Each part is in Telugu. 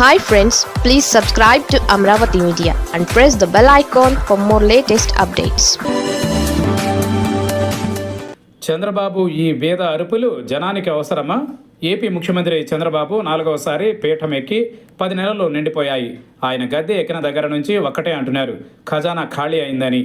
Hi friends, please subscribe to Amravati Media and press the bell icon for more latest updates. Chandrababu ఈ వేద అరుపులు జనానికి అవసరమా? ఏపీ ముఖ్యమంత్రి చంద్రబాబు 4వసారి పీఠమెక్కి 10 నెలలు నిండిపోయాయి. ఆయన గద్దె ఎక్కిన దగ్గర నుంచి ఒక్కటే అంటున్నారు, ఖజానా ఖాళీ అయిందని.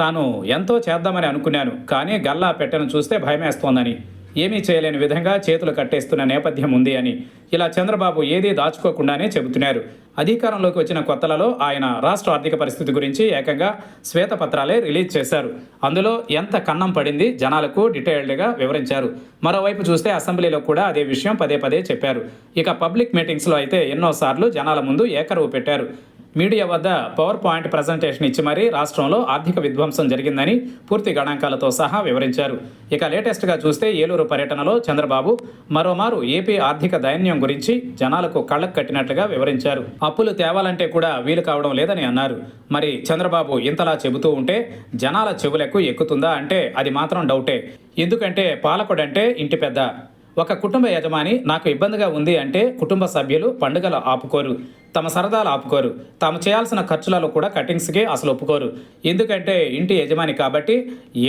తాను ఎంతో చేద్దామని అనుకున్నాను, కానీ గల్లా పెట్టెను చూస్తే భయమేస్తోందని, ఏమీ చేయలేని విధంగా చేతులు కట్టేస్తున్న నేపథ్యం ఉంది అని ఇలా చంద్రబాబు ఏదీ దాచుకోకుండానే చెబుతున్నారు. అధికారంలోకి వచ్చిన కొత్తలలో ఆయన రాష్ట్ర ఆర్థిక పరిస్థితి గురించి ఏకంగా శ్వేతపత్రాలే రిలీజ్ చేశారు. అందులో ఎంత కన్నం పడింది జనాలకు డీటెయిల్డ్గా వివరించారు. మరోవైపు చూస్తే అసెంబ్లీలో కూడా అదే విషయం పదే పదే చెప్పారు. ఇక పబ్లిక్ మీటింగ్స్లో అయితే ఎన్నోసార్లు జనాల ముందు ఏకరువు పెట్టారు. మీడియా వద్ద పవర్ పాయింట్ ప్రజెంటేషన్ ఇచ్చి మరీ రాష్ట్రంలో ఆర్థిక విధ్వంసం జరిగిందని పూర్తి గణాంకాలతో సహా వివరించారు. ఇక లేటెస్ట్గా చూస్తే ఏలూరు పర్యటనలో చంద్రబాబు మరోమారు ఏపీ ఆర్థిక దైన్యం గురించి జనాలకు కళ్ళకు కట్టినట్లుగా వివరించారు. అప్పులు తేవాలంటే కూడా వీలు కావడం లేదని అన్నారు. మరి చంద్రబాబు ఇంతలా చెబుతూ ఉంటే జనాల చెవులకు ఎక్కుతుందా అంటే అది మాత్రం డౌటే. ఎందుకంటే పాలకుడంటే ఇంటి పెద్ద. ఒక కుటుంబ యజమాని నాకు ఇబ్బందిగా ఉంది అంటే కుటుంబ సభ్యులు పండుగలు ఆపుకోరు, తమ సరదాలు ఆపుకోరు, తాము చేయాల్సిన ఖర్చులలో కూడా కటింగ్స్కి అసలు ఒప్పుకోరు. ఎందుకంటే ఇంటి యజమాని కాబట్టి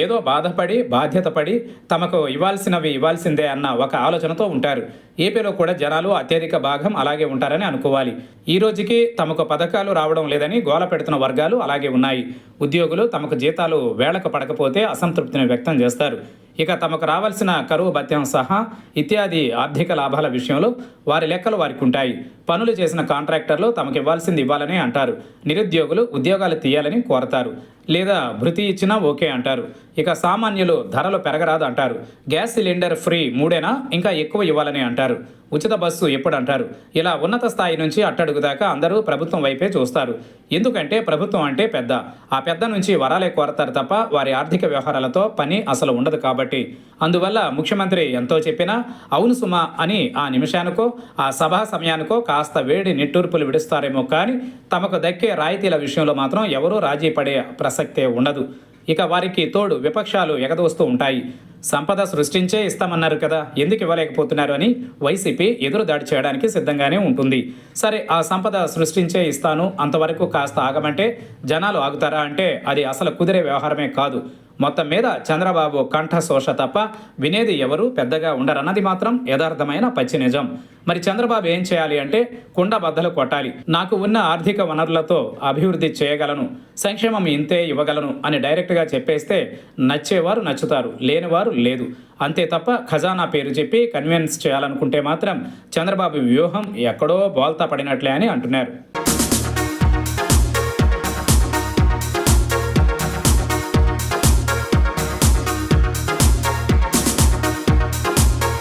ఏదో బాధపడి బాధ్యత పడి తమకు ఇవ్వాల్సినవి ఇవ్వాల్సిందే అన్న ఒక ఆలోచనతో ఉంటారు. ఏపీలో కూడా జనాలు అత్యధిక భాగం అలాగే ఉంటారని అనుకోవాలి. ఈ రోజుకి తమకు పథకాలు రావడం లేదని గోల పెడుతున్న వర్గాలు అలాగే ఉన్నాయి. ఉద్యోగులు తమకు జీతాలు వేళకు పడకపోతే అసంతృప్తిని వ్యక్తం చేస్తారు. ఇక తమకు రావాల్సిన కరువు భత్యం సహా ఇత్యాది ఆర్థిక లాభాల విషయంలో వారి లెక్కలు వారికి ఉంటాయి. పనులు చేసిన కాంట్రాక్టర్లు తమకు ఇవ్వాల్సింది ఇవ్వాలని అంటారు. నిరుద్యోగులు ఉద్యోగాలు తీయాలని కోరతారు, లేదా భృతి ఇచ్చినా ఓకే అంటారు. ఇక సామాన్యులు ధరలు పెరగరాదు అంటారు. గ్యాస్ సిలిండర్ ఫ్రీ 3 ఇంకా ఎక్కువ ఇవ్వాలని అంటారు. ఉచిత బస్సు ఎప్పుడు అంటారు. ఇలా ఉన్నత స్థాయి నుంచి అట్టడుగు దాకా అందరూ ప్రభుత్వం వైపే చూస్తారు. ఎందుకంటే ప్రభుత్వం అంటే పెద్ద. ఆ పెద్ద నుంచి వరాలే కోరతారు తప్ప వారి ఆర్థిక వ్యవహారాలతో పని అసలు ఉండదు కాబట్టి. అందువల్ల ముఖ్యమంత్రి ఎంతో చెప్పినా అవును సుమా అని ఆ నిమిషానికో ఆ సభా సమయానికో కాస్త వేడి నిట్టూర్పులు విడుస్తారేమో కానీ తమకు దక్కే రాయితీల విషయంలో మాత్రం ఎవరూ రాజీ పడే ప్రసక్తే ఉండదు. ఇక వారికి తోడు విపక్షాలు ఎగదోస్తూ ఉంటాయి. సంపద సృష్టించే ఇస్తామన్నారు కదా, ఎందుకు ఇవ్వలేకపోతున్నారు అని వైసీపీ ఎదురుదాడి చేయడానికి సిద్ధంగానే ఉంటుంది. సరే, ఆ సంపద సృష్టించే ఇస్తాను అంతవరకు కాస్త ఆగమంటే జనాలు ఆగుతారా అంటే అది అసలు కుదిరే వ్యవహారమే కాదు. మొత్తం మీద చంద్రబాబు కంఠశోష తప్ప వినేది ఎవరు పెద్దగా ఉండరన్నది మాత్రం యథార్థమైన పచ్చి నిజం. మరి చంద్రబాబు ఏం చేయాలి అంటే కుండ బద్దలు కొట్టాలి. నాకు ఉన్న ఆర్థిక వనరులతో అభివృద్ధి చేయగలను, సంక్షేమం ఇంతే ఇవ్వగలను అని డైరెక్ట్గా చెప్పేస్తే నచ్చేవారు నచ్చుతారు, లేనివారు లేదు. అంతే తప్ప ఖజానా పేరు చెప్పి కన్విన్స్ చేయాలనుకుంటే మాత్రం చంద్రబాబు వ్యూహం ఎక్కడో బోల్తా పడినట్లే అని అంటున్నారు.